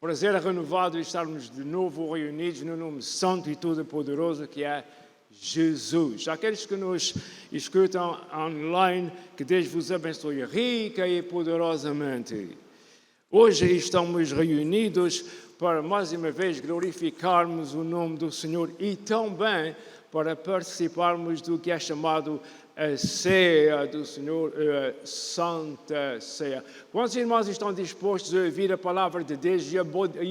Prazer renovado de estarmos de novo reunidos no nome santo e todo-poderoso que é Jesus. Aqueles que nos escutam online, que Deus vos abençoe rica e poderosamente. Hoje estamos reunidos para mais uma vez glorificarmos o nome do Senhor e também para participarmos do que é chamado a ceia do Senhor, a Santa Ceia. Quantos irmãos estão dispostos a ouvir a palavra de Deus e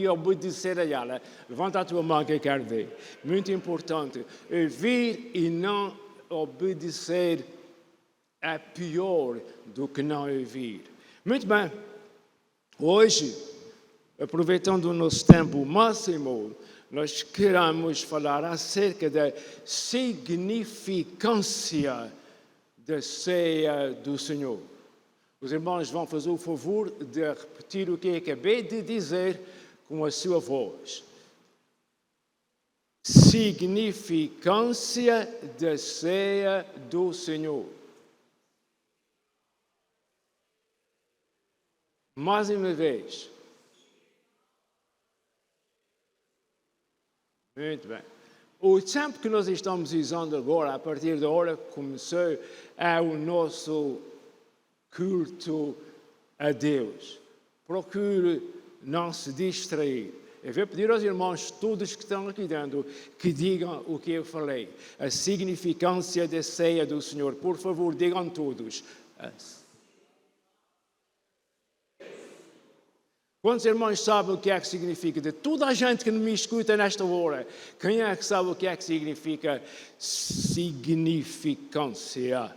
obedecer a ela? Levanta a tua mão que eu quero ver. Muito importante. Ouvir e não obedecer é pior do que não ouvir. Muito bem. Hoje, aproveitando o nosso tempo máximo, nós queremos falar acerca da significância da ceia do Senhor. Os irmãos vão fazer o favor de repetir o que eu acabei de dizer com a sua voz. Significância da ceia do Senhor. Mais uma vez. Muito bem. O tempo que nós estamos usando agora, a partir da hora que começou, é o nosso culto a Deus. Procure não se distrair. Eu vou pedir aos irmãos todos que estão aqui dentro que digam o que eu falei. A significância da ceia do Senhor. Por favor, digam todos. Quantos irmãos sabem o que é que significa? De toda a gente que me escuta nesta hora, quem é que sabe o que é que significa significância?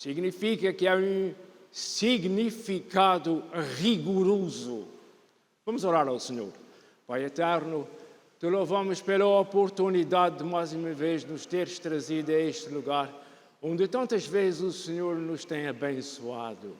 Significa que é um significado rigoroso. Vamos orar ao Senhor. Pai eterno, te louvamos pela oportunidade de mais uma vez nos teres trazido a este lugar, onde tantas vezes o Senhor nos tem abençoado.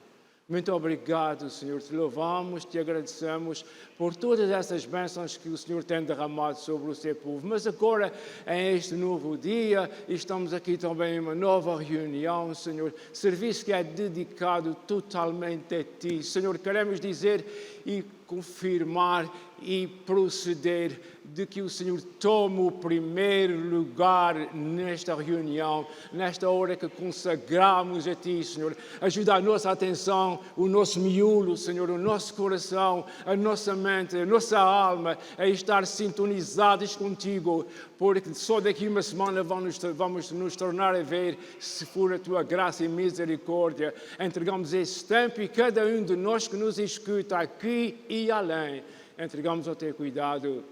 Muito obrigado, Senhor. Te louvamos, te agradecemos por todas essas bênçãos que o Senhor tem derramado sobre o seu povo. Mas agora, em este novo dia, estamos aqui também em uma nova reunião, Senhor. Serviço que é dedicado totalmente a Ti. Senhor, queremos dizer e confirmar e proceder de que o Senhor tome o primeiro lugar nesta reunião, nesta hora que consagramos a Ti, Senhor. Ajuda a nossa atenção, o nosso miolo, Senhor, o nosso coração, a nossa mente, a nossa alma, a estar sintonizados contigo, porque só daqui uma semana vamos nos tornar a ver, se for a Tua graça e misericórdia. Entregamos esse tempo e cada um de nós que nos escuta aqui e além, entregamos ao Teu cuidado.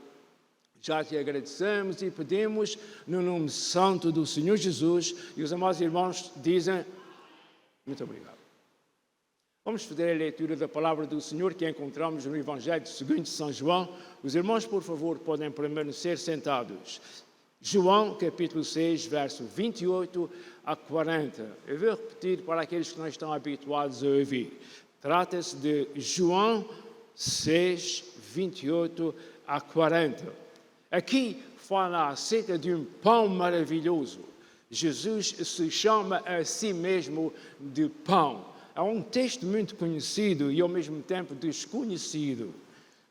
Já te agradecemos e pedimos no nome santo do Senhor Jesus. E os amados irmãos dizem, muito obrigado. Vamos fazer a leitura da palavra do Senhor que encontramos no Evangelho segundo São João. Os irmãos, por favor, podem permanecer sentados. João, capítulo 6, verso 28 a 40. Eu vou repetir para aqueles que não estão habituados a ouvir. Trata-se de João 6, 28 a 40. Aqui fala acerca de um pão maravilhoso. Jesus se chama a si mesmo de pão. É um texto muito conhecido e ao mesmo tempo desconhecido.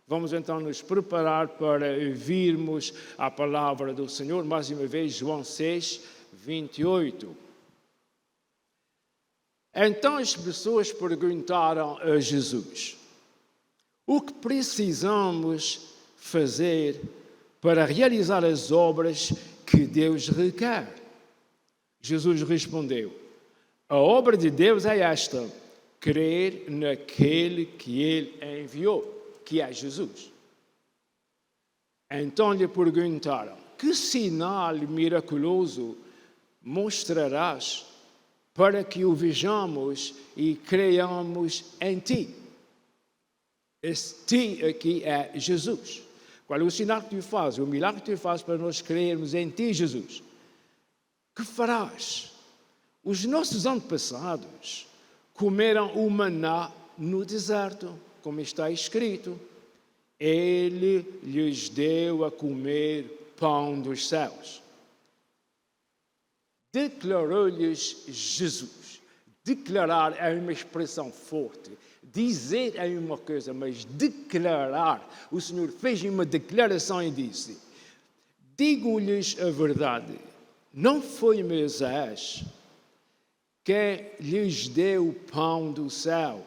Vamos então nos preparar para ouvirmos a palavra do Senhor. Mais uma vez, João 6, 28. Então as pessoas perguntaram a Jesus: o que precisamos fazer para realizar as obras que Deus requer? Jesus respondeu: a obra de Deus é esta, crer naquele que Ele enviou, que é Jesus. Então lhe perguntaram: que sinal miraculoso mostrarás para que o vejamos e creiamos em Ti? Esse Ti aqui é Jesus. Qual é o sinal que Tu fazes, o milagre que Tu fazes para nós crermos em Ti, Jesus? Que farás? Os nossos antepassados comeram o maná no deserto, como está escrito. Ele lhes deu a comer pão dos céus. Declarou-lhes Jesus. Declarar é uma expressão forte. Dizer é uma coisa, mas declarar. O Senhor fez uma declaração e disse: digo-lhes a verdade, não foi Moisés que lhes deu o pão do céu,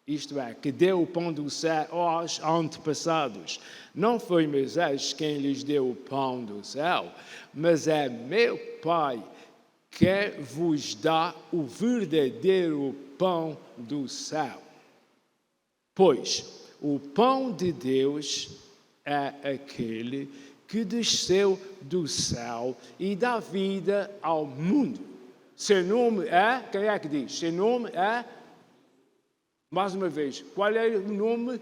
isto é, que deu o pão do céu aos antepassados. Não foi Moisés quem lhes deu o pão do céu, mas é meu Pai que vos dá o verdadeiro pão do céu. Pois o pão de Deus é aquele que desceu do céu e dá vida ao mundo. Seu nome é, quem é que diz? Seu nome é, mais uma vez, qual é o nome?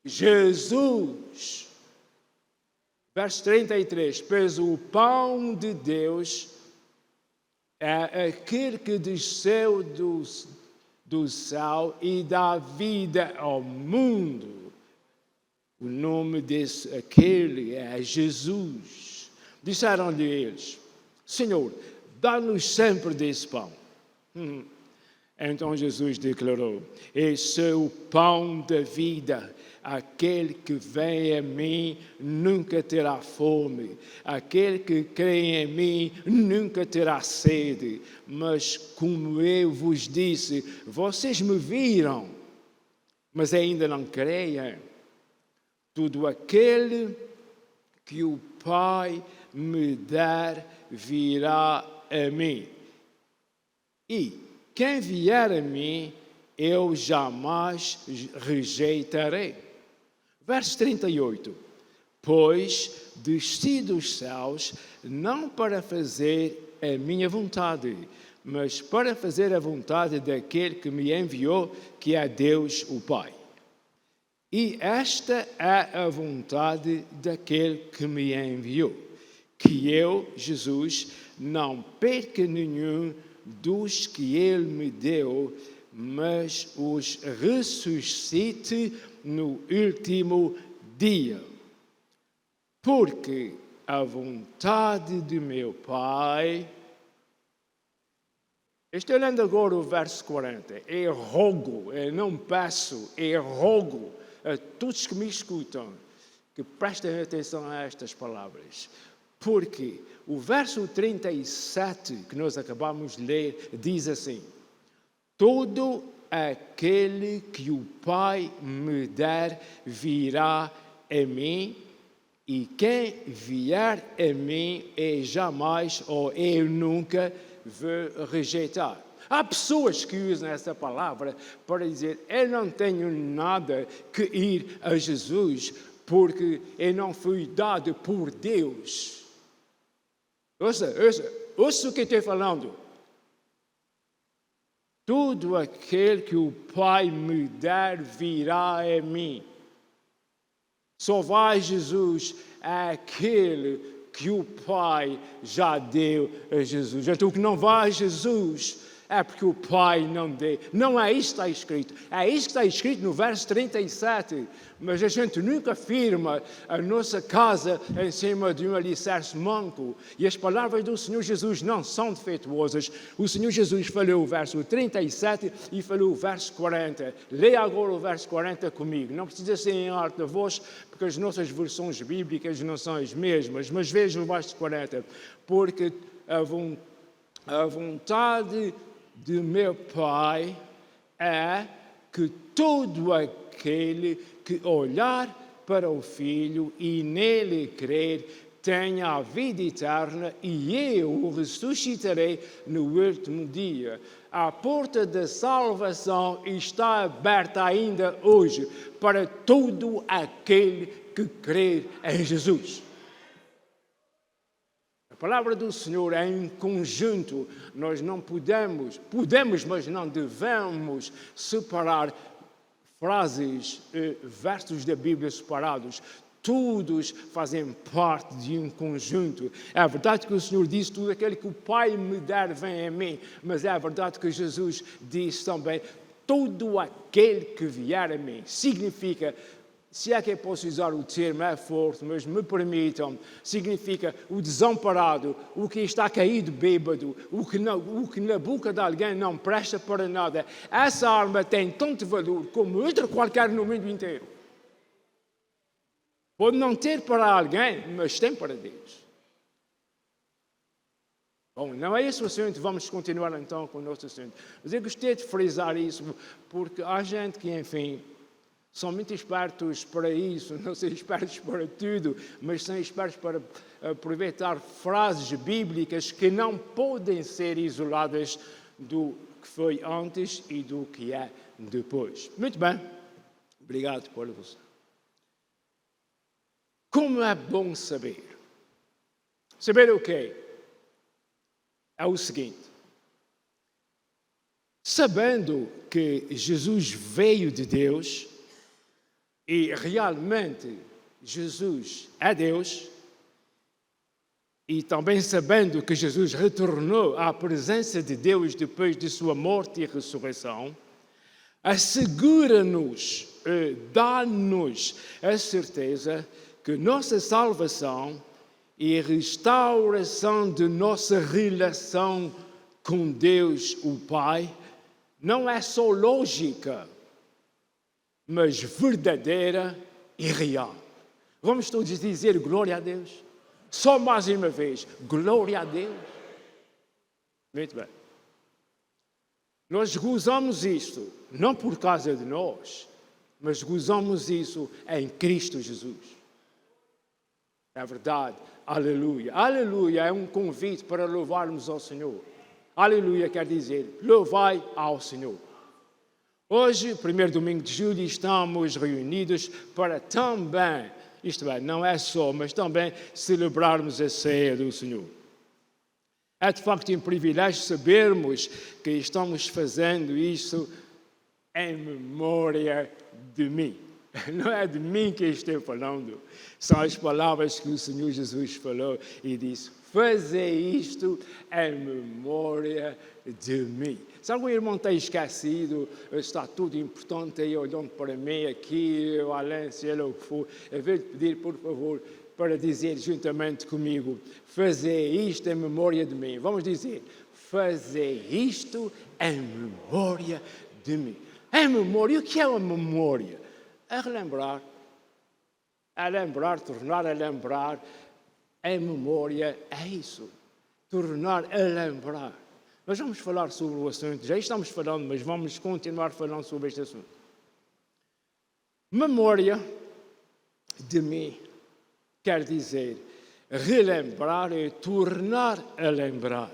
Jesus. Verso 33, pois o pão de Deus é aquele que desceu do céu e dá vida ao mundo. O nome desse aquele é Jesus. Disseram-lhe eles: Senhor, dá-nos sempre desse pão. Então Jesus declarou: esse é o pão da vida. Aquele que vem a mim nunca terá fome. Aquele que crê em mim nunca terá sede. Mas como eu vos disse, vocês me viram, mas ainda não creem. Todo aquele que o Pai me der virá a mim. E quem vier a mim, eu jamais rejeitarei. Verso 38. Pois desci dos céus não para fazer a minha vontade, mas para fazer a vontade daquele que me enviou, que é Deus o Pai. E esta é a vontade daquele que me enviou, que eu, Jesus, não perca nenhum dos que ele me deu, mas os ressuscite no último dia. Porque a vontade de meu Pai... Estou lendo agora o verso 40. Eu rogo, eu não peço, eu rogo a todos que me escutam que prestem atenção a estas palavras. Porque o verso 37 que nós acabamos de ler diz assim: todo aquele que o Pai me der virá a mim, e quem vier a mim eu jamais ou eu nunca vou rejeitar. Há pessoas que usam essa palavra para dizer: eu não tenho nada que ir a Jesus porque eu não fui dado por Deus. Ouça o que estou falando. Todo aquele que o Pai me der virá a mim. Só vai Jesus aquele que o Pai já deu a Jesus. Então, o que não vai a Jesus é porque o Pai não deu. Não é isso que está escrito. É isso que está escrito no verso 37. Mas a gente nunca firma a nossa casa em cima de um alicerce manco. E as palavras do Senhor Jesus não são defeituosas. O Senhor Jesus falou o verso 37 e falou o verso 40. Leia agora o verso 40 comigo. Não precisa ser em alta voz, porque as nossas versões bíblicas não são as mesmas. Mas vejam o verso 40. Porque a vontade de meu Pai é que todo aquele que olhar para o Filho e nele crer tenha a vida eterna, e eu o ressuscitarei no último dia. A porta da salvação está aberta ainda hoje para todo aquele que crer em Jesus. A palavra do Senhor é em conjunto. Nós não podemos, mas não devemos separar frases, versos da Bíblia separados. Todos fazem parte de um conjunto. É verdade que o Senhor disse: tudo aquele que o Pai me der vem a mim. Mas é verdade que Jesus disse também: todo aquele que vier a mim. Significa se é que eu posso usar o termo, é forte, mas me permitam, significa o desamparado, o que está caído bêbado, o que na boca de alguém não presta para nada. Essa arma tem tanto valor como outra qualquer no mundo inteiro. Pode não ter para alguém, mas tem para Deus. Bom, não é esse o assunto, vamos continuar então com o nosso assunto. Mas eu gostei de frisar isso, porque há gente que, enfim, são muito espertos para isso, não são espertos para tudo, mas são espertos para aproveitar frases bíblicas que não podem ser isoladas do que foi antes e do que é depois. Muito bem, obrigado por você. Como é bom saber? Saber o quê? É o seguinte: sabendo que Jesus veio de Deus e realmente Jesus é Deus, e também sabendo que Jesus retornou à presença de Deus depois de sua morte e ressurreição, assegura-nos, dá-nos a certeza que nossa salvação e restauração de nossa relação com Deus, o Pai, não é só lógica, mas verdadeira e real. Vamos todos dizer glória a Deus? Só mais uma vez, glória a Deus. Muito bem. Nós gozamos isto, não por causa de nós, mas gozamos isso em Cristo Jesus. É verdade. Aleluia. Aleluia é um convite para louvarmos ao Senhor. Aleluia quer dizer, louvai ao Senhor. Hoje, primeiro domingo de julho, estamos reunidos para também, isto é, não é só, mas também celebrarmos a ceia do Senhor. É de facto um privilégio sabermos que estamos fazendo isso em memória de mim. Não é de mim que estou falando, são as palavras que o Senhor Jesus falou e disse: fazer isto em memória de mim. Se algum irmão tem esquecido, está tudo importante aí olhando para mim aqui, Alain, se ele o que for, eu vou pedir, por favor, para dizer juntamente comigo: fazer isto em memória de mim. Vamos dizer: fazer isto em memória de mim. Em memória, o que é uma memória? É relembrar, tornar a lembrar, em memória, é isso, tornar a lembrar. Nós vamos falar sobre o assunto, já estamos falando, mas vamos continuar falando sobre este assunto. Memória de mim quer dizer relembrar e tornar a lembrar.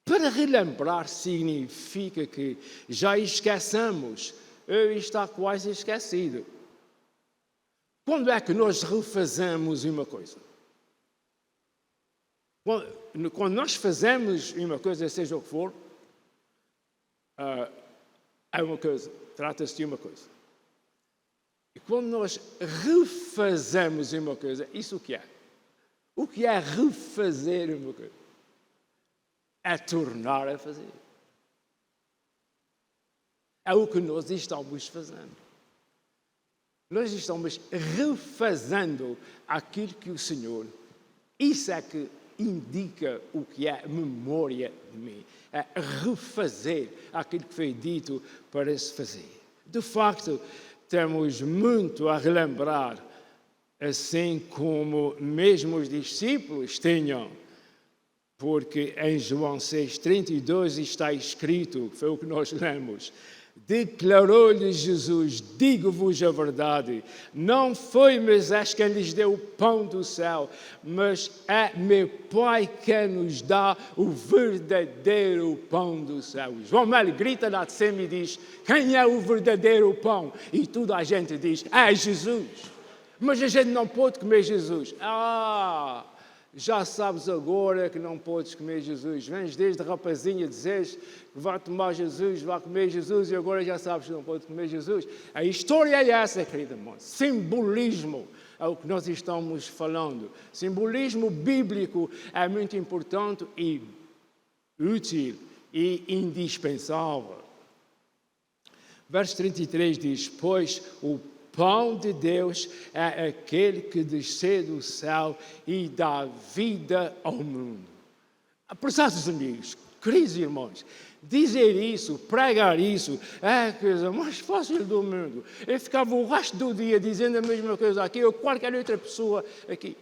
Para relembrar significa que já esquecemos, está quase esquecido. Quando é que nós refazemos uma coisa? Quando nós fazemos uma coisa, seja o que for, é uma coisa, trata-se de uma coisa. E quando nós refazemos uma coisa, isso o que é? O que é refazer uma coisa? É tornar a fazer. É o que nós estamos fazendo. Nós estamos refazendo aquilo que o Senhor, isso é que indica o que é memória de mim. É refazer aquilo que foi dito para se fazer. De facto, temos muito a relembrar, assim como mesmo os discípulos tinham, porque em João 6,32 está escrito, foi o que nós lemos: declarou-lhe Jesus: digo-vos a verdade, não foi Moisés quem lhes deu o pão do céu, mas é meu Pai que nos dá o verdadeiro pão do céu. João Melo grita lá de cima e diz: quem é o verdadeiro pão? E toda a gente diz: é Jesus. Mas a gente não pode comer Jesus. Já sabes agora que não podes comer Jesus. Vens desde rapazinha dizeres que vai tomar Jesus, vai comer Jesus, e agora já sabes que não podes comer Jesus. A história é essa, querido irmão. Simbolismo é o que nós estamos falando. Simbolismo bíblico é muito importante e útil e indispensável. Verso 33 diz: pois o pão de Deus é aquele que desceu do céu e dá vida ao mundo. Prezados amigos, queridos irmãos, dizer isso, pregar isso, é a coisa mais fácil do mundo. Eu ficava o resto do dia dizendo a mesma coisa aqui, ou qualquer outra pessoa aqui.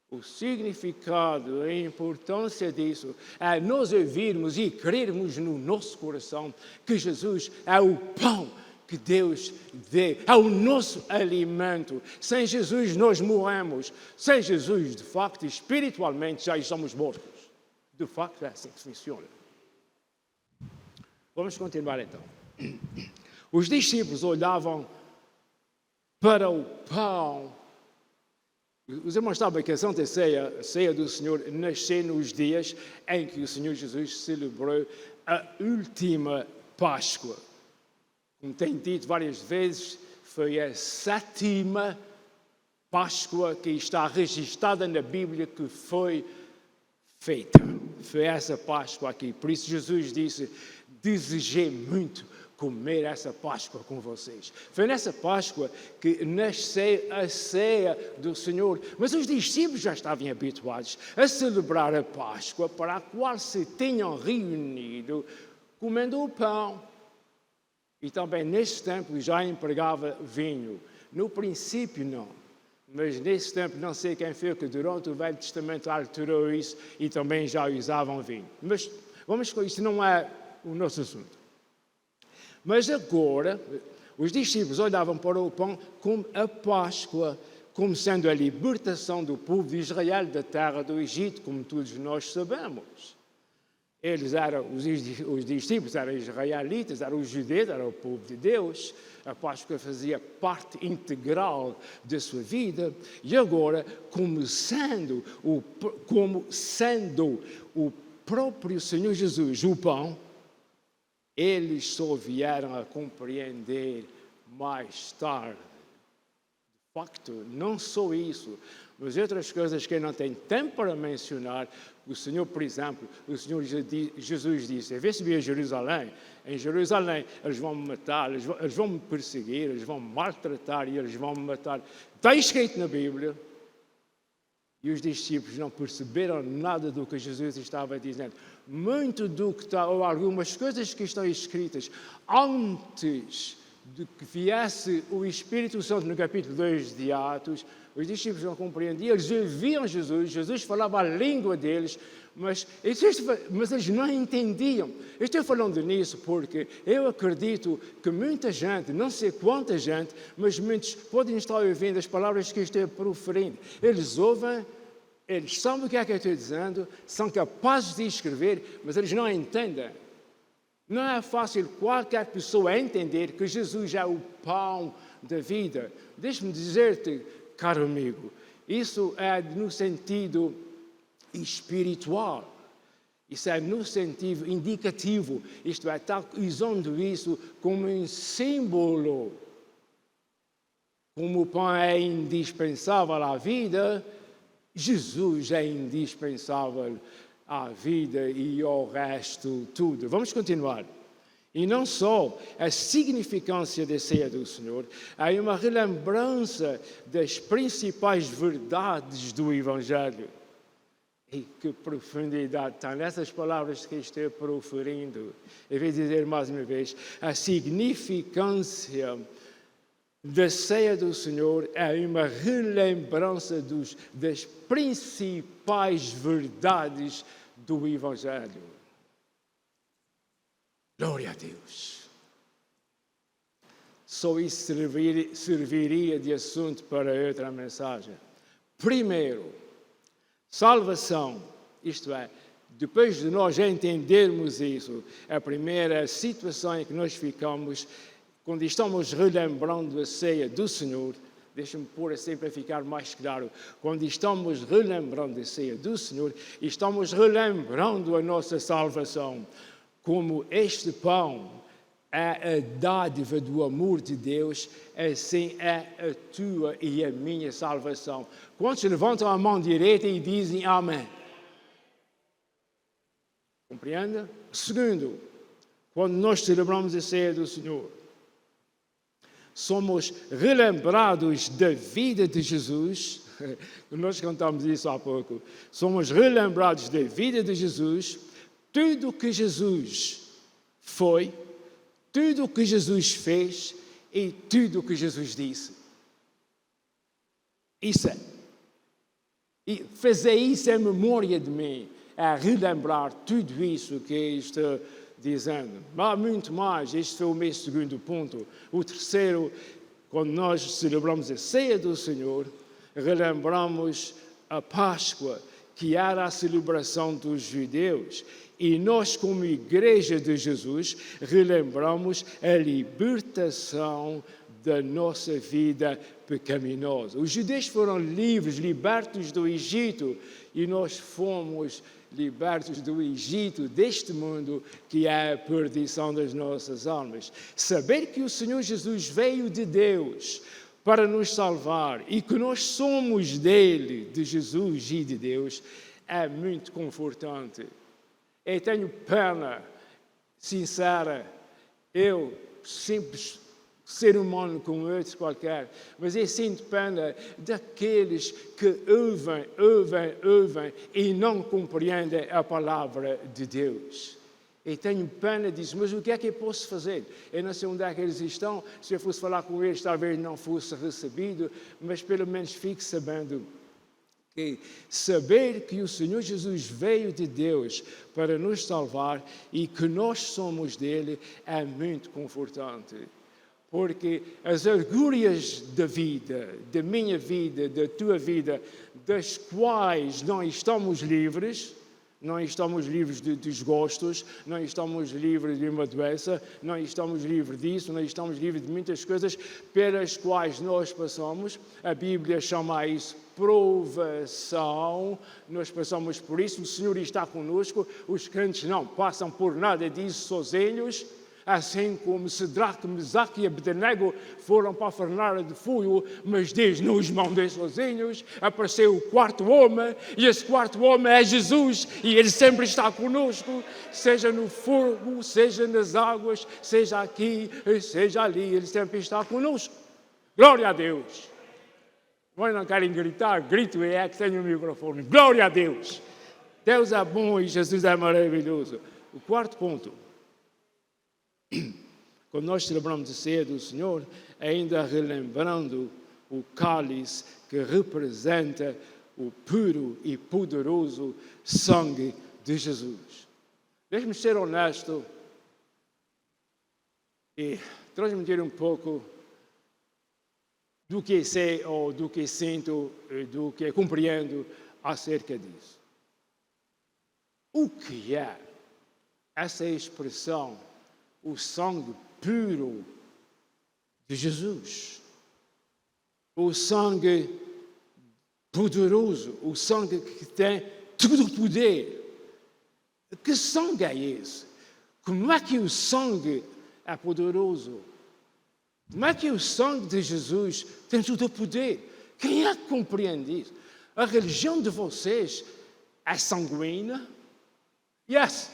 O significado, a importância disso é nós ouvirmos e crermos no nosso coração que Jesus é o pão que Deus dê, é o nosso alimento. Sem Jesus nós morremos. Sem Jesus, de facto, espiritualmente já estamos mortos. De facto, é assim que funciona. Vamos continuar então. Os discípulos olhavam para o pão. Os irmãos sabem que a Santa Ceia, a Ceia do Senhor, nasceu nos dias em que o Senhor Jesus celebrou a última Páscoa. Como tenho dito várias vezes, foi a 7ª Páscoa que está registrada na Bíblia que foi feita. Foi essa Páscoa aqui. Por isso Jesus disse, desejei muito comer essa Páscoa com vocês. Foi nessa Páscoa que nasceu a ceia do Senhor. Mas os discípulos já estavam habituados a celebrar a Páscoa para a qual se tinham reunido comendo o pão. E também nesse tempo já empregava vinho. No princípio não. Mas nesse tempo não sei quem foi que durante o Velho Testamento alterou isso e também já usavam vinho. Mas vamos com isso, não é o nosso assunto. Mas agora, os discípulos olhavam para o pão como a Páscoa, como sendo a libertação do povo de Israel da terra do Egito, como todos nós sabemos. Eles eram, os discípulos eram israelitas, eram os judeus, era o povo de Deus. A Páscoa fazia parte integral da sua vida. E agora, como sendo o próprio Senhor Jesus, o pão, eles só vieram a compreender mais tarde. De facto, não só isso, mas outras coisas que eu não tenho tempo para mencionar. O Senhor, por exemplo, o Senhor Jesus disse, eu vou subir a Jerusalém. Em Jerusalém eles vão me matar, eles vão me perseguir, eles vão me maltratar e eles vão me matar. Está escrito na Bíblia. E os discípulos não perceberam nada do que Jesus estava dizendo. Muito do que está, ou algumas coisas que estão escritas antes de que viesse o Espírito Santo no capítulo 2 de Atos, os discípulos não compreendiam, eles ouviam Jesus falava a língua deles, mas eles não entendiam. Eu estou falando nisso porque eu acredito que muita gente, não sei quanta gente, mas muitos podem estar ouvindo as palavras que eu estou proferindo. Eles ouvem, eles sabem o que é que eu estou dizendo, são capazes de escrever, mas eles não entendem. Não é fácil qualquer pessoa entender que Jesus é o pão da vida. Deixa-me dizer-te, caro amigo, isso é no sentido espiritual. Isso é no sentido indicativo. Isto é, está usando isso como um símbolo. Como o pão é indispensável à vida, Jesus é indispensável à vida e ao resto tudo. Vamos continuar. E não só a significância da ceia do Senhor, há uma relembrança das principais verdades do Evangelho. E que profundidade está nessas palavras que estou proferindo. Eu vou dizer mais uma vez, a significância da ceia do Senhor é uma relembrança das principais verdades do Evangelho. Glória a Deus. Só isso serviria de assunto para outra mensagem. Primeiro, salvação, isto é, depois de nós entendermos isso, a primeira situação em que nós ficamos, quando estamos relembrando a ceia do Senhor, deixa-me pôr assim para ficar mais claro, quando estamos relembrando a ceia do Senhor, estamos relembrando a nossa salvação, como este pão é a dádiva do amor de Deus, assim é a tua e a minha salvação. Quantos levantam a mão direita e dizem amém? Compreende? Segundo, quando nós celebramos a ceia do Senhor, somos relembrados da vida de Jesus. Nós cantamos isso há pouco. Somos relembrados da vida de Jesus, tudo o que Jesus foi, tudo o que Jesus fez e tudo o que Jesus disse. Isso é. E fazer isso em memória de mim, é relembrar tudo isso que estou dizendo. Mas há muito mais, este foi o meu segundo ponto. O terceiro, quando nós celebramos a ceia do Senhor, relembramos a Páscoa, que era a celebração dos judeus. E nós, como Igreja de Jesus, relembramos a libertação da nossa vida pecaminosa. Os judeus foram livres, libertos do Egito, e nós fomos libertos do Egito, deste mundo, que é a perdição das nossas almas. Saber que o Senhor Jesus veio de Deus para nos salvar e que nós somos dele, de Jesus e de Deus, é muito confortante. Eu tenho pena sincera, eu, simples ser humano como outros qualquer, mas eu sinto pena daqueles que ouvem e não compreendem a palavra de Deus. Eu tenho pena disso, mas o que é que eu posso fazer? Eu não sei onde é que eles estão, se eu fosse falar com eles talvez não fosse recebido, mas pelo menos fique sabendo que saber que o Senhor Jesus veio de Deus para nos salvar e que nós somos dele é muito confortante. Porque as argúrias da vida, da minha vida, da tua vida, das quais não estamos livres, não estamos livres de desgostos, não estamos livres de uma doença, não estamos livres disso, não estamos livres de muitas coisas pelas quais nós passamos. A Bíblia chama isso provação, nós passamos por isso, o Senhor está conosco, os crentes não passam por nada disso sozinhos. Assim como Cedraque, Mesaque e Abdenego foram para a fornalha de fogo, mas Deus não os mandou sozinhos. Apareceu o quarto homem, e esse quarto homem é Jesus, e ele sempre está conosco, seja no fogo, seja nas águas, seja aqui, seja ali, ele sempre está conosco. Glória a Deus! Mas não querem gritar, grito é que tenho o microfone. Glória a Deus! Deus é bom e Jesus é maravilhoso. O quarto ponto. Quando nós celebramos a ceia do Senhor, ainda relembrando o cálice que representa o puro e poderoso sangue de Jesus. Deixe-me ser honesto e transmitir um pouco do que sei ou do que sinto, do que compreendo acerca disso. O que é essa expressão? O sangue puro de Jesus. O sangue poderoso. O sangue que tem todo o poder. Que sangue é esse? Como é que o sangue é poderoso? Como é que o sangue de Jesus tem todo o poder? Quem é que compreende isso? A religião de vocês é sanguínea? Yes.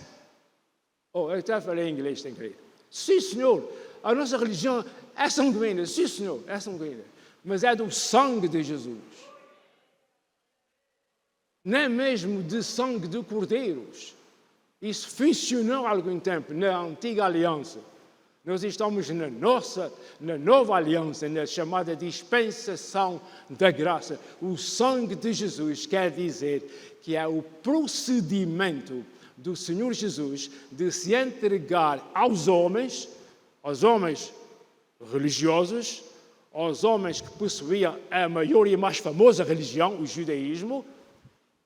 Oh, eu até falei em inglês, tem querido. Sim, senhor, a nossa religião é sanguínea. Sim, senhor, é sanguínea. Mas é do sangue de Jesus. Não é mesmo de sangue de cordeiros. Isso funcionou há algum tempo, na antiga aliança. Nós estamos na nova aliança, na chamada dispensação da graça. O sangue de Jesus quer dizer que é o procedimento do Senhor Jesus de se entregar aos homens religiosos, aos homens que possuíam a maior e mais famosa religião, o judaísmo,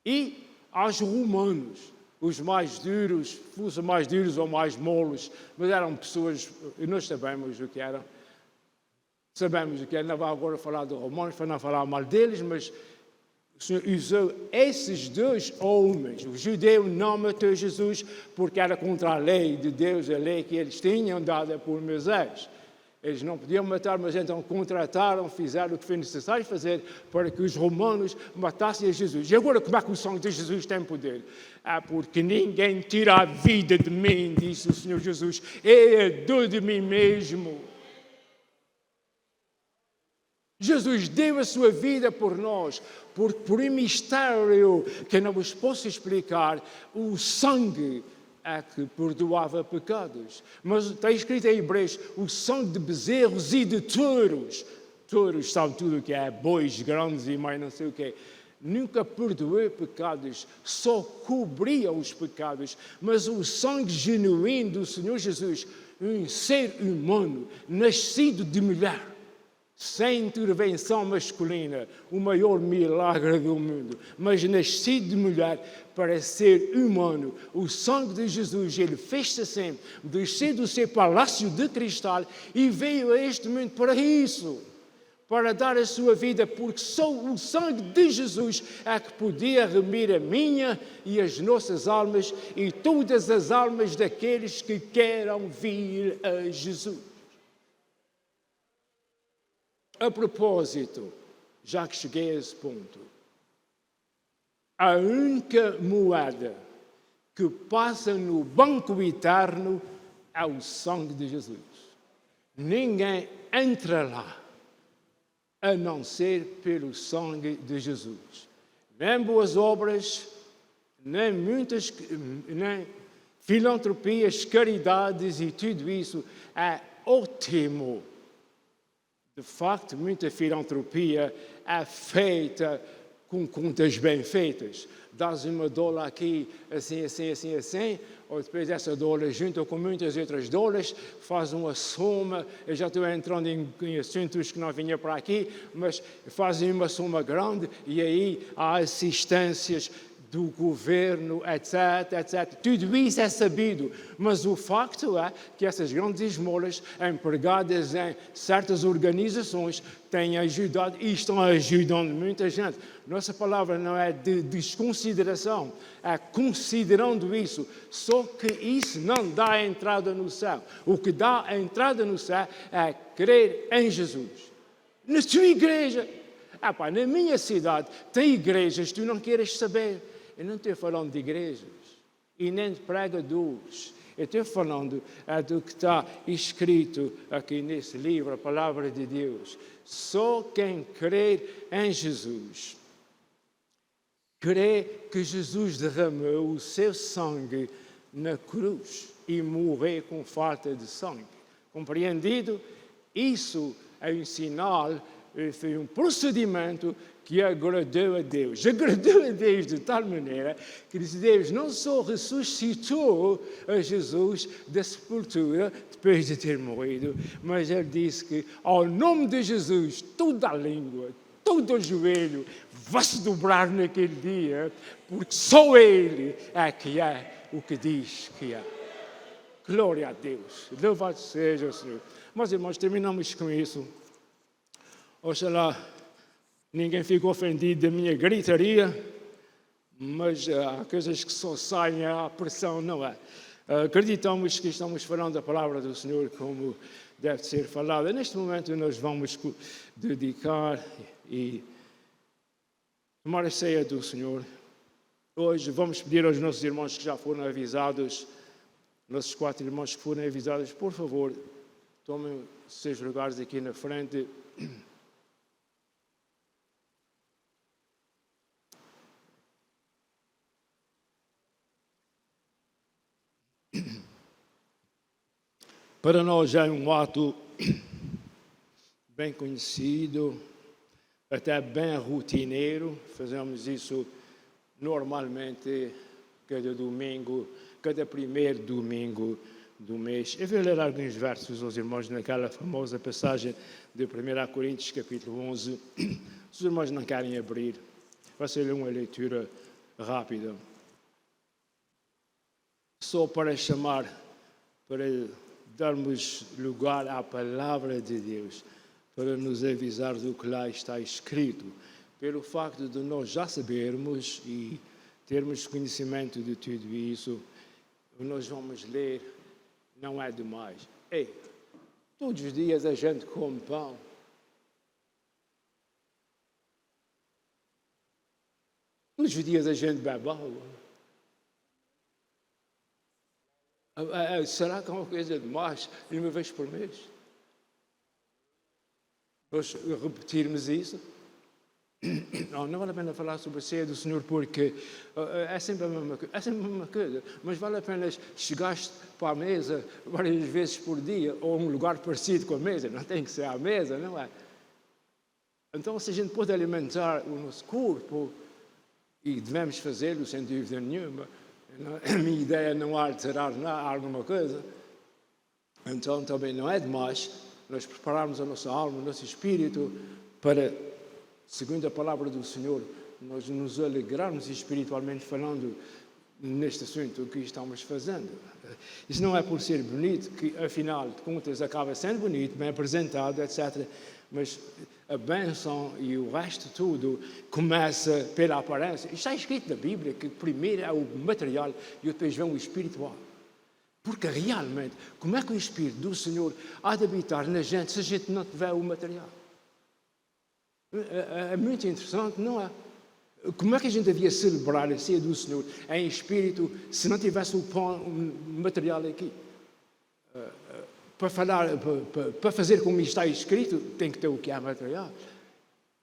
e aos romanos, os mais duros, fossem mais duros ou mais moles, mas eram pessoas, e nós sabemos o que eram. Sabemos o que era, não vou agora falar dos romanos para não falar mal deles, mas o Senhor usou esses dois homens. O judeu não matou Jesus porque era contra a lei de Deus, a lei que eles tinham dada por Moisés. Eles não podiam matar, mas então contrataram, fizeram o que foi necessário fazer para que os romanos matassem a Jesus. E agora como é que o sangue de Jesus tem poder? É porque ninguém tira a vida de mim, disse o Senhor Jesus. Eu dou de mim mesmo. Jesus deu a sua vida por nós, por um mistério que não vos posso explicar. O sangue é que perdoava pecados. Mas está escrito em Hebreus, o sangue de bezerros e de touros. Touros são tudo o que é, bois grandes e mais não sei o quê. Nunca perdoou pecados, só cobria os pecados. Mas o sangue genuíno do Senhor Jesus, um ser humano, nascido de mulher, sem intervenção masculina, o maior milagre do mundo, mas nascido de mulher para ser humano. O sangue de Jesus, ele fez-se assim, desceu do seu palácio de cristal e veio a este mundo para isso, para dar a sua vida, porque só o sangue de Jesus é que podia remir a minha e as nossas almas e todas as almas daqueles que queiram vir a Jesus. A propósito, já que cheguei a esse ponto, a única moeda que passa no banco eterno é o sangue de Jesus. Ninguém entra lá a não ser pelo sangue de Jesus. Nem boas obras, nem filantropias, caridades e tudo isso é ótimo. De facto, muita filantropia é feita com contas bem feitas. Dás $1 aqui, assim, ou depois essa dólar junto com muitas outras dólares, faz uma soma. Eu já estou entrando em assuntos que não vinha para aqui, mas fazem uma soma grande e aí há assistências do governo, etc. Tudo isso é sabido, mas o facto é que essas grandes esmolas empregadas em certas organizações têm ajudado e estão ajudando muita gente. Nossa palavra não é de desconsideração, é considerando isso, só que isso não dá a entrada no céu. O que dá a entrada no céu é crer em Jesus. Na tua igreja, na minha cidade, tem igrejas que tu não queres saber. Eu não estou falando de igrejas e nem de pregadores. Eu estou falando do que está escrito aqui nesse livro, a palavra de Deus. Só quem crer em Jesus, crê que Jesus derramou o seu sangue na cruz e morreu com falta de sangue. Compreendido? Isso é um sinal, foi um procedimento que agradou a Deus. Agradou a Deus de tal maneira que Deus não só ressuscitou a Jesus da sepultura depois de ter morrido, mas ele disse que ao nome de Jesus toda a língua, todo o joelho vai se dobrar naquele dia, porque só Ele é que é o que diz que é. Glória a Deus. Louvado seja o Senhor. Mas, irmãos, terminamos com isso. Oxalá ninguém fique ofendido da minha gritaria, mas há coisas que só saem à pressão, não é? Acreditamos que estamos falando da palavra do Senhor como deve ser falada. Neste momento nós vamos dedicar e tomar a ceia do Senhor. Hoje vamos pedir aos nossos irmãos que já foram avisados, nossos 4 irmãos que foram avisados, por favor, tomem os seus lugares aqui na frente. Para nós já é um ato bem conhecido, até bem rotineiro. Fazemos isso normalmente cada domingo, cada primeiro domingo do mês. Eu vou ler alguns versos aos irmãos naquela famosa passagem de 1 Coríntios, capítulo 11. Os irmãos não querem abrir, vai ser uma leitura rápida. Só para chamar, para darmos lugar à palavra de Deus, para nos avisar do que lá está escrito. Pelo facto de nós já sabermos e termos conhecimento de tudo isso, nós vamos ler, não é demais. Ei, todos os dias a gente come pão. Todos os dias a gente bebe água. Será que é uma coisa demais? Uma vez por mês? nós repetirmos isso. Não vale a pena falar sobre a ceia do Senhor porque é sempre a mesma coisa, mas vale a pena chegar para a mesa várias vezes por dia ou a um lugar parecido com a mesa, não tem que ser à mesa, não é? Então, se a gente pode alimentar o nosso corpo, e devemos fazê-lo sem dúvida nenhuma, a minha ideia não é alterar alguma coisa, então também não é demais nós prepararmos a nossa alma, o nosso espírito para, segundo a palavra do Senhor, nós nos alegrarmos espiritualmente falando neste assunto que estamos fazendo. Isso não é por ser bonito, que afinal de contas acaba sendo bonito, bem apresentado, etc. Mas a bênção e o resto tudo começa pela aparência. Está escrito na Bíblia que primeiro é o material e depois vem o espiritual. Porque realmente, como é que o Espírito do Senhor há de habitar na gente se a gente não tiver o material? É muito interessante, não é? Como é que a gente devia celebrar a ceia do Senhor em espírito se não tivesse o pão material aqui? Para fazer como está escrito, tem que ter o que é material.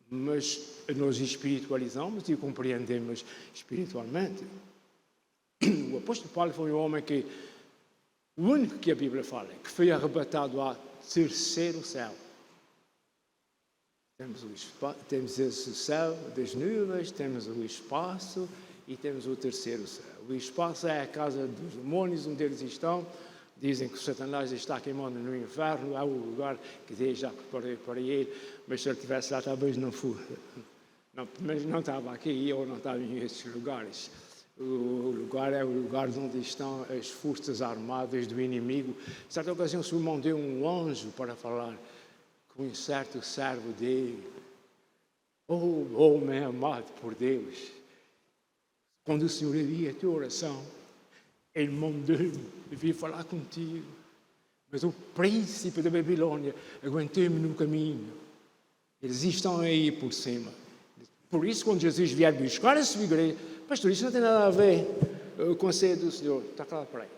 Mas nós espiritualizamos e compreendemos espiritualmente. O apóstolo Paulo foi um homem que, o único que a Bíblia fala, que foi arrebatado ao terceiro céu. Temos esse céu das nuvens, temos o espaço e temos o terceiro céu. O espaço é a casa dos demônios, onde eles estão. Dizem que o Satanás está queimando no inferno, é o lugar que Deus já preparou para ele, mas se ele estivesse lá, talvez não fosse. Mas não estava aqui, eu não estava em esses lugares. O lugar é o lugar onde estão as forças armadas do inimigo. Em certa ocasião, o Senhor mandou um anjo para falar com um certo servo dele. Oh, homem amado por Deus, quando o Senhor ouvia a tua oração, Ele mandou-me vir falar contigo. Mas o príncipe da Babilônia aguentou-me no caminho. Eles estão aí por cima. Por isso, quando Jesus vier buscar a sua igreja, pastor, isso não tem nada a ver com a ceia do Senhor. Está claro para aí.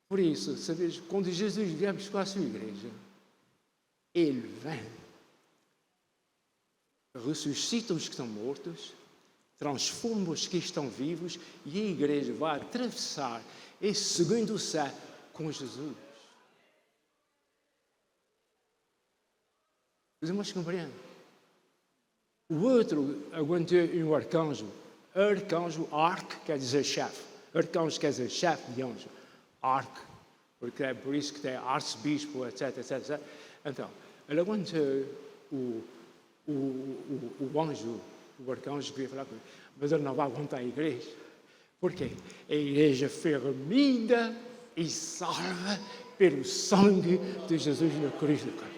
Por isso, sabes, quando Jesus vier buscar a sua igreja, Ele vem, ressuscita os que estão mortos, transforma os que estão vivos e a igreja vai atravessar esse segundo céu com Jesus. Os irmãos compreendem? O outro aguentou um arcanjo. Arcanjo, arc, quer dizer chefe. Arcanjo quer dizer chefe de anjo. Arc, porque é por isso que tem arcebispo, etc, etc, etc. Então, ele aguentou o anjo, o arcanjo queria falar com ele, mas ele não vai aguentar a igreja. Por quê? A igreja foi remida e salva pelo sangue de Jesus na cruz do Calvário.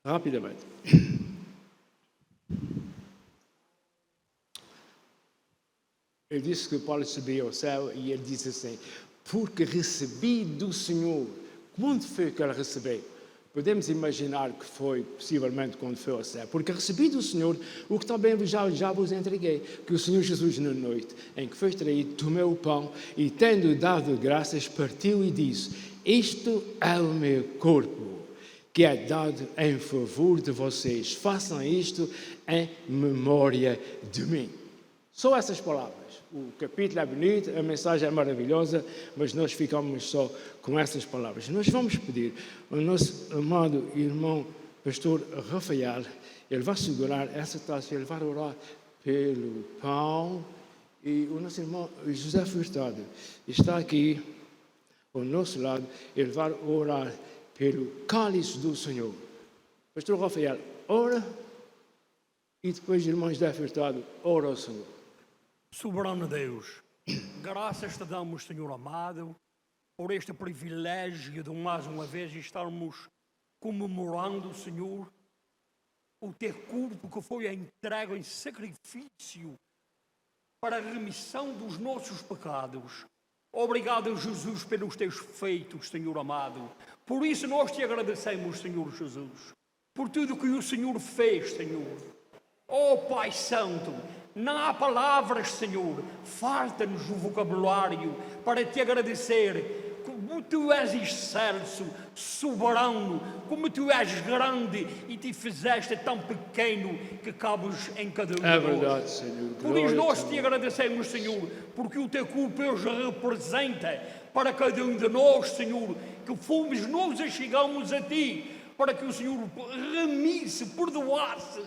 Rapidamente. Ele disse que Paulo subiu ao céu e ele disse assim, porque recebi do Senhor. Quando foi que ele recebeu? Podemos imaginar que foi, possivelmente, quando foi ao céu. Porque recebi do Senhor o que também já vos entreguei. Que o Senhor Jesus, na noite em que foi traído, tomou o pão e, tendo dado graças, partiu e disse, isto é o meu corpo, que é dado em favor de vocês. Façam isto em memória de mim. Só essas palavras. O capítulo é bonito, a mensagem é maravilhosa, mas nós ficamos só com essas palavras. Nós vamos pedir ao nosso amado irmão pastor Rafael, ele vai segurar essa taça, ele vai orar pelo pão, e o nosso irmão José Furtado está aqui ao nosso lado, ele vai orar pelo cálice do Senhor. Pastor Rafael, ora, e depois o irmão José Furtado, ora ao Senhor. Soberano Deus, graças te damos, Senhor amado, por este privilégio de mais uma vez estarmos comemorando, Senhor, o teu corpo que foi entregue em sacrifício para a remissão dos nossos pecados. Obrigado, Jesus, pelos teus feitos, Senhor amado. Por isso nós te agradecemos, Senhor Jesus, por tudo que o Senhor fez, Senhor. Oh, Pai Santo, não há palavras, Senhor, falta-nos o vocabulário para te agradecer Tu és excelso, soberano, como Tu és grande e Te fizeste tão pequeno que cabes em cada um É de nós. verdade, Senhor. Por isso nós Te agradecemos, Senhor, porque o Teu corpo hoje representa para cada um de nós, Senhor, que fomos nós a chegarmos a Ti, para que o Senhor remisse, perdoasse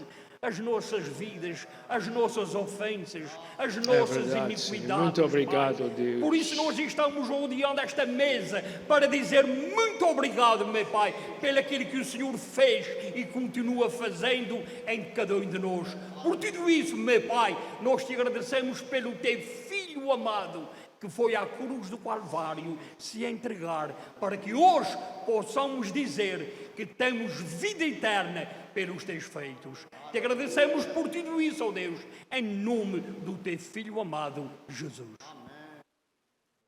as nossas vidas, as nossas ofensas, as nossas verdade, iniquidades. Senhor. Muito obrigado, Pai. Deus. Por isso nós estamos rodeando esta mesa para dizer muito obrigado, meu Pai, pelo aquilo que o Senhor fez e continua fazendo em cada um de nós. Por tudo isso, meu Pai, nós Te agradecemos pelo Teu Filho amado, que foi à cruz do Calvário se entregar, para que hoje possamos dizer que temos vida eterna pelos Teus feitos. Te agradecemos por tudo isso, ó Deus, em nome do Teu Filho amado, Jesus.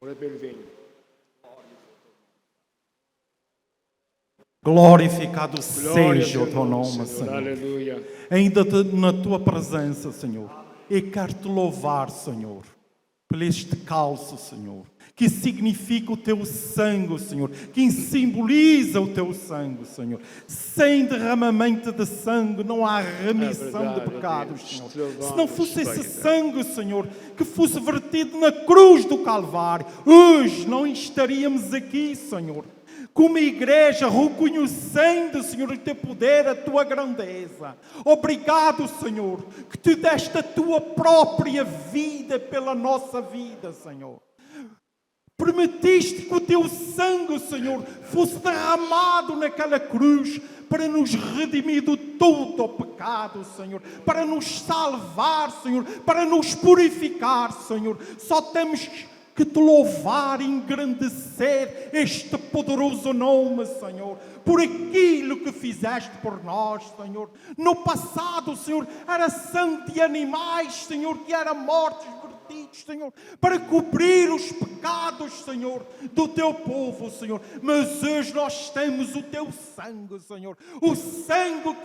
Ora pelo vinho. Glorificado Glória seja ao o Teu nome, Senhor. Senhor. Aleluia. Ainda na Tua presença, Senhor. E quero Te louvar, Senhor, por este calço, Senhor, que significa o Teu sangue, Senhor, que simboliza o Teu sangue, Senhor. Sem derramamento de sangue não há remissão de verdade, pecados, Deus. Senhor. Te louvamos, Se não fosse esse Pai. sangue, Senhor, que fosse vertido na cruz do Calvário, hoje não estaríamos aqui, Senhor. Como igreja, reconhecendo, Senhor, o Teu poder, a Tua grandeza. Obrigado, Senhor, que Tu deste a Tua própria vida pela nossa vida, Senhor. Permitiste que o Teu sangue, Senhor, fosse derramado naquela cruz para nos redimir de todo o pecado, Senhor, para nos salvar, Senhor, para nos purificar, Senhor. Só temos que Te louvar e engrandecer este poderoso nome, Senhor, por aquilo que fizeste por nós, Senhor. No passado, Senhor, era sangue de animais, Senhor, que eram mortos, vertidos, Senhor, para cobrir os pecados, Senhor, do Teu povo, Senhor. Mas hoje nós temos o Teu sangue, Senhor, o sangue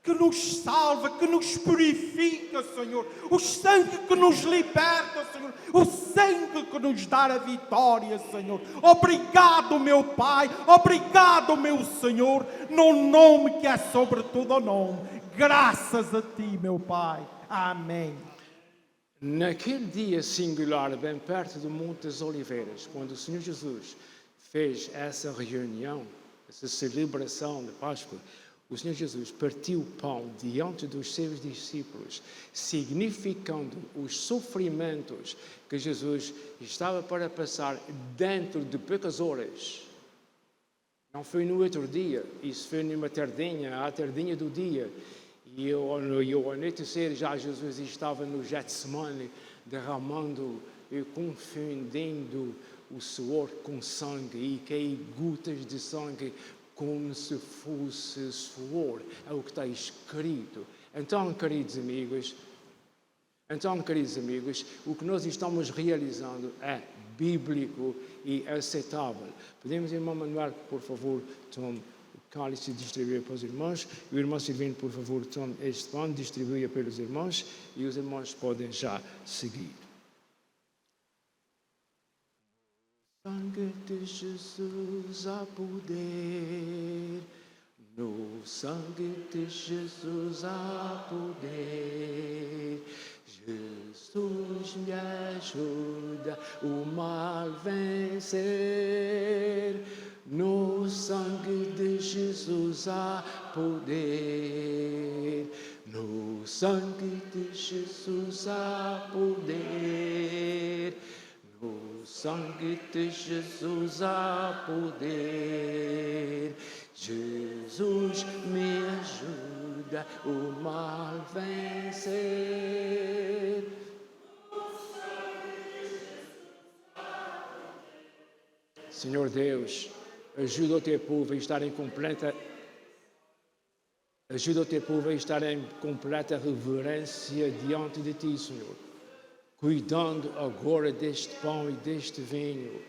que nos salva, que nos purifica, Senhor. O sangue que nos liberta, Senhor. O sangue que nos dá a vitória, Senhor. Obrigado, meu Pai. Obrigado, meu Senhor. No nome que é sobre todo o nome. Graças a Ti, meu Pai. Amém. Naquele dia singular, bem perto do Monte das Oliveiras, quando o Senhor Jesus fez essa reunião, essa celebração de Páscoa, o Senhor Jesus partiu o pão diante dos seus discípulos, significando os sofrimentos que Jesus estava para passar dentro de poucas horas. Não foi no outro dia, isso foi numa tardinha, à tardinha do dia. E ao anoitecer já Jesus estava no Getsemane, derramando e confundindo o suor com sangue e cair gotas de sangue como se fosse suor. É o que está escrito. Então, queridos amigos, o que nós estamos realizando é bíblico e aceitável. Podemos, irmão Manuel, por favor, tome o cálice e distribuir para os irmãos. E o irmão Silvino, por favor, tome este pão, distribua pelos irmãos. E os irmãos podem já seguir. Sangue de Jesus há poder, no sangue de Jesus há poder. Jesus me ajuda o mal vencer, no sangue de Jesus há poder, no sangue de Jesus há poder. No sangue de Jesus há poder. Jesus me ajuda o mal vencer. Senhor Deus, ajuda o Teu povo a estar em completa reverência diante de Ti, Senhor. Cuidando agora deste pão e deste vinho.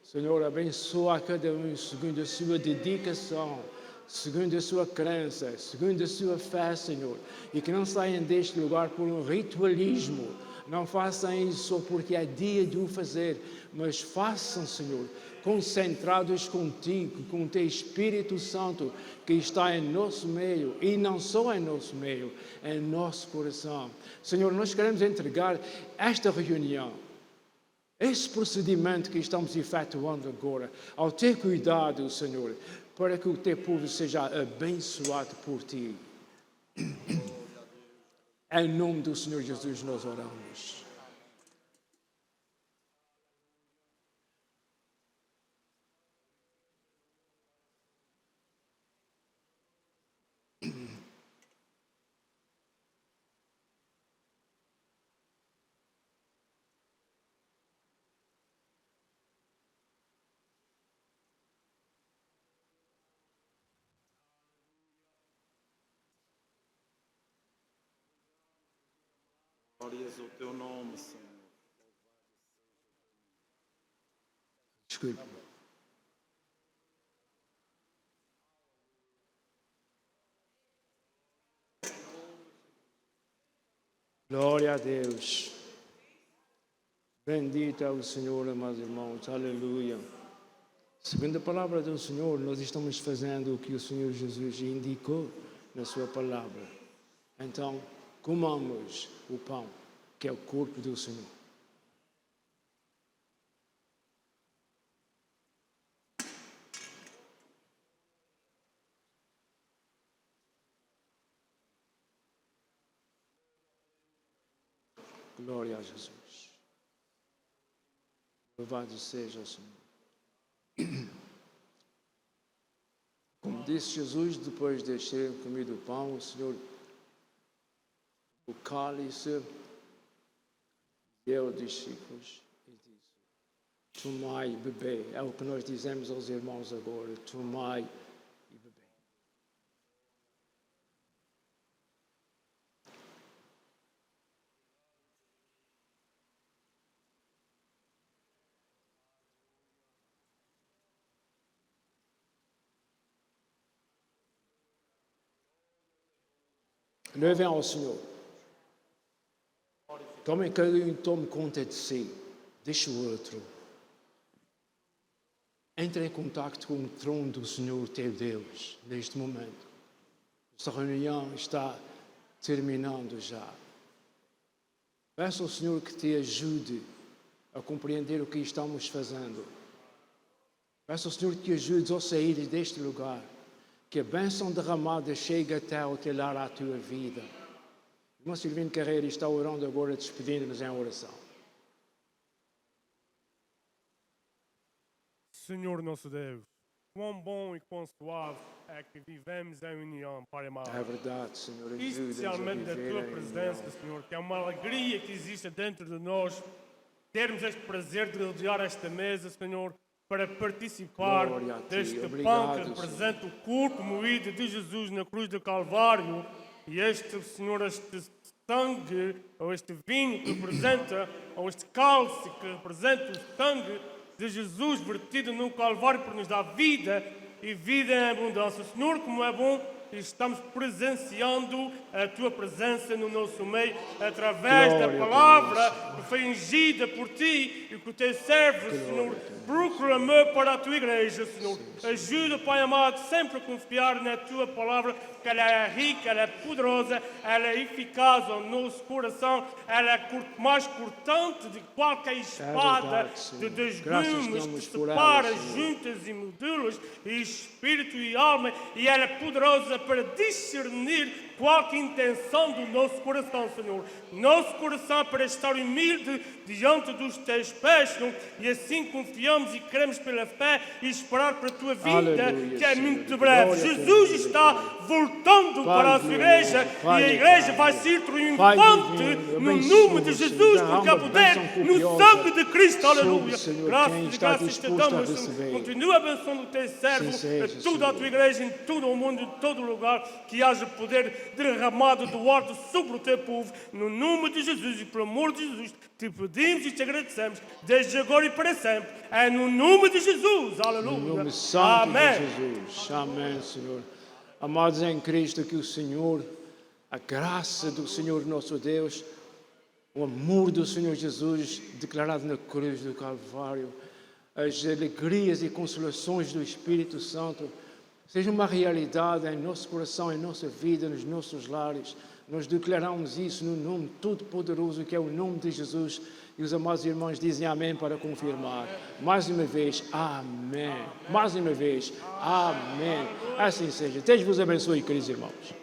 Senhor, abençoa a cada um segundo a sua dedicação, segundo a sua crença, segundo a sua fé, Senhor. E que não saiam deste lugar por um ritualismo, Não façam isso só porque é dia de o fazer, mas façam, Senhor, concentrados contigo, com o teu Espírito Santo que está em nosso meio, e não só em nosso meio, em nosso coração. Senhor, nós queremos entregar esta reunião, esse procedimento que estamos efetuando agora, ao teu cuidado, Senhor, para que o teu povo seja abençoado por ti. Em nome do Senhor Jesus nós oramos. Glórias ao teu nome, Senhor. Desculpe. Glória a Deus. Bendito é o Senhor, amados irmãos. Aleluia. Segundo a palavra do Senhor, nós estamos fazendo o que o Senhor Jesus indicou na sua palavra. Então, comamos o pão, que é o corpo do Senhor. Glória a Jesus. Louvado seja o Senhor. Como disse Jesus, depois de ter comido o pão, o Senhor, o cálice, deu aos discípulos e disse: tomai e bebei. É o que nós dizemos aos irmãos agora: tomai e bebei. Levem ao Senhor. Tomem cada um, tome conta de si. Deixa o outro. Entre em contato com o trono do Senhor teu Deus, neste momento. Esta reunião está terminando já. Peço ao Senhor que te ajude a compreender o que estamos fazendo. Peço ao Senhor que te ajude ao sair deste lugar. Que a bênção derramada chegue até ao telhar à tua vida. O irmão Silvino Carreira está orando agora, despedindo-nos em oração. Senhor nosso Deus, quão bom e quão suave é que vivemos em união, Pai amado. É verdade, Senhor. Ajuda-nos a Especialmente da viver Tua em presença, união. Senhor, que é uma alegria que existe dentro de nós, termos este prazer de rodear esta mesa, Senhor, para participar Glória a Ti. deste pão Obrigado, que representa o corpo moído de Jesus na cruz do Calvário, e este, Senhor, este sangue, ou este vinho que representa, ou este cálice que representa o sangue de Jesus vertido no Calvário para nos dar vida e vida em abundância. Senhor, como é bom, estamos presenciando a Tua presença no nosso meio através Glória da a palavra Deus. que foi ungida por Ti e que o Teu servo, Senhor, proclamou para a Tua igreja, Senhor. Ajuda, Pai amado, sempre a confiar na Tua palavra, que ela é rica, ela é poderosa, ela é eficaz ao nosso coração, ela é mais cortante de qualquer espada verdade, Senhor. de dois Graças gumes damos que por ela, separa Senhor. juntas e medulas, e espírito e alma, e ela é poderosa para discernir qualquer intenção do nosso coração, Senhor. Nosso coração para estar humilde diante dos Teus pés, Senhor, e assim confiamos e queremos pela fé e esperar para a Tua vida, Aleluia, que é Senhor. muito breve. Glória a Jesus Deus, está voltando Pai para a sua glorioso, igreja, Pai e a igreja eterno, vai ser Pai triunfante divino, no abençoa, nome de Senhor, Jesus, derrama porque há poder bênção no copiosa sangue de Cristo, sobre, aleluia. Senhor, quem Graças e está graças te disposto a damos, Senhor. receber. Continua abençoando o Teu servo, Sim, seja, a toda a Senhor. Tua igreja, em todo o mundo, em todo o lugar, que haja poder derramado do alto sobre o Teu povo, no nome de Jesus e pelo amor de Jesus, te pedimos e te agradecemos, desde agora e para sempre, é no nome de Jesus, aleluia. No nome santo Amém. de Jesus. Amém, Senhor. Amados em Cristo, que o Senhor, a graça do Senhor nosso Deus, o amor do Senhor Jesus declarado na cruz do Calvário, as alegrias e consolações do Espírito Santo, seja uma realidade em nosso coração, em nossa vida, nos nossos lares. Nós declaramos isso no nome todo-poderoso que é o nome de Jesus. E os amados irmãos dizem amém para confirmar. Mais uma vez, amém. Mais uma vez, amém. Assim seja. Deus vos abençoe, queridos irmãos.